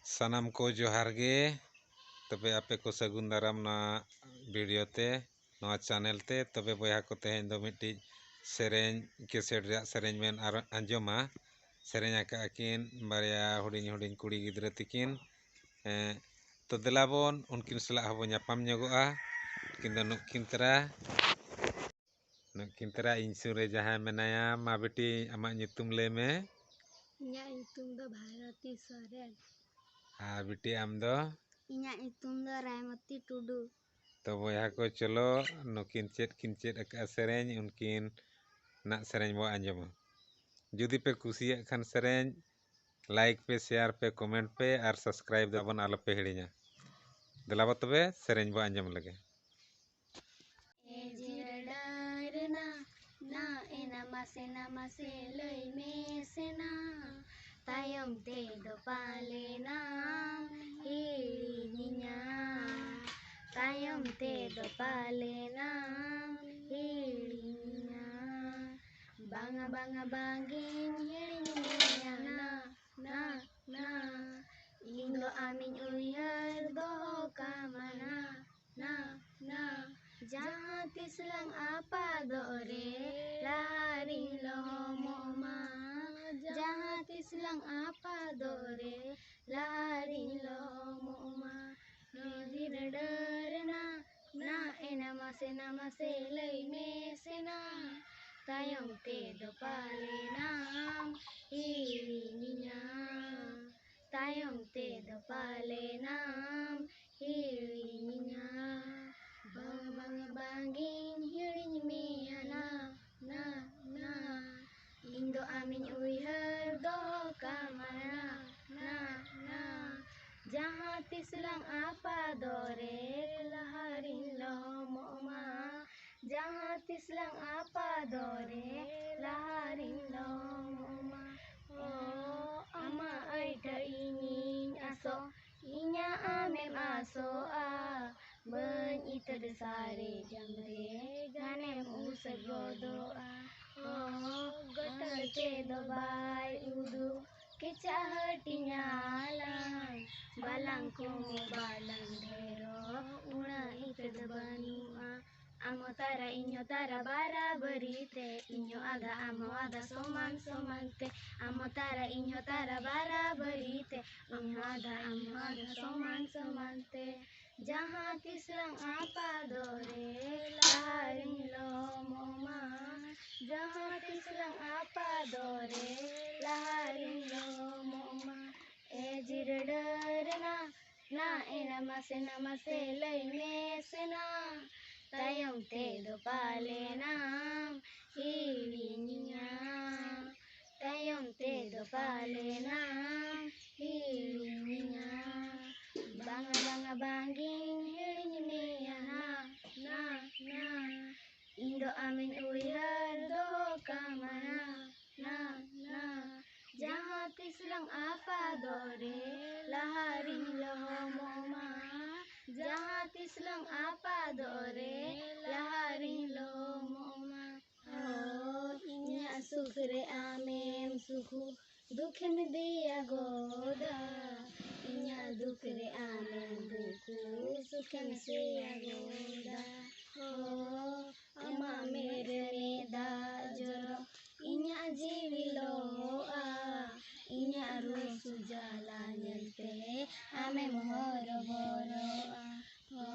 सानाम को जोहार गे तबे आपे को सगुन दाराम ना वीडियो ते नवा चैनल ते तबे बया को तेहें दो मिट्टी सेरेंज केसेट रे सेरेंज मेन आंजोमा सेरेंज आका अकिन बारिया हुडिंग हुडिंग कुड़ी गिद्रा तिकिन तो देलाबोन उनकिन सलाह हबो ᱧᱟᱯᱟᱢ ᱧᱚᱜᱚᱜᱼᱟ उनकिन दो नुकिन तरा इन सुरे जहां मेनाया मा बेटी आमा nyutum ले में इन्या nyutum दो भारती सोरेन बेटी आम दो इन्या nyutum दो रायमती टुडू। तो बया को चलो नुकिन चेद अका सेरेंज उनकिन ना सेरेंज बो आंजोमा जुदी पे कुसिया खान सेरेंज लाइक पे शेयर पे कमेंट पे और सब्सक्राइब दाबन आलो पे हिड़िया दिलाबो तबे सेरेंज बो आंजोम लगे सेना मासे लई में सेना तायम ते दो पाले नाम हिड़िया तायम ते दो पाले नाम हिड़िया बांगा बांगा बांगिन हिड़िया ना ना ना इंदो आमिन उयहर दो कामना ना ना जहाँ तिसलंग apa dore laring lohomoma जहाँ तिसलंग apa dore laring lohomoma हिर डरना ना एना मासे लई में सेना तायम ते दो पाले नाम हिड़िया तायम ते दो पाले नाम हिड़िया bang bang bangin hiring mia na na na indo amin uihar do kamana na na jahat tislang apa dore laharin lohomoma jahat tislang apa dore laharin lohomoma oh ama ai tainin aso inya amem aso ben ita desare jamre ganem usego doa oh gotal te do bai udu kecahati nyalang balang ko balang dhero una ita banua amo tara inyo tara barabari te inyo ada amo ada soman somante amo tara inyo tara barabari te inyo ada amo ada soman somante जहाँ तिसलंग apa dore laring lohomoma जहाँ तिसलंग apa dore laring lohomoma जिर डरना ना एना मासे लई में सेना तायम ते दो पाले नाम हिड़िया तायम ते दो पाले नाम हिड़िया banga banga bangin hiड़िया ना ना ना indo amin uihar do kamana na na जहाँ तिसलंग apa dore laharing lohomoma जहाँ तिसलंग apa dore laharing lohomoma oh inya sukre amem suku दुख में दिया गोदा इन्या दुख रे आमें दुखु सुख में से गोदा हो अमा मेरे मेदा जरो इन्या जीवी लो इन्या रुसु जाला नलते आमें मोहर भरो हो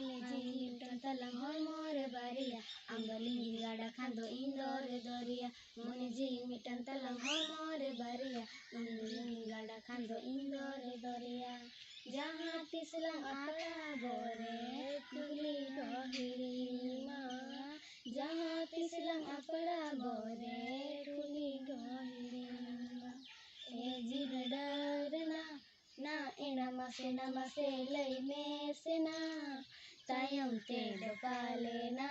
ने जीवी तलंग हो मोर बारिया अंगलिंगी गाड़ा खांदो इंदोर दरिया मोने जी मिटन तलंग हो मोर बारिया अंगलिंगी गाड़ा खांदो इंदोर दरिया जहाँ तिसलंग आता बोरे टुली गहिरीमा जहाँ तिसलंग अपड़ा बोरे टुली गहिरीमा जिर डरना ना एना मासे लई में सेना तायम ते दो पाले ना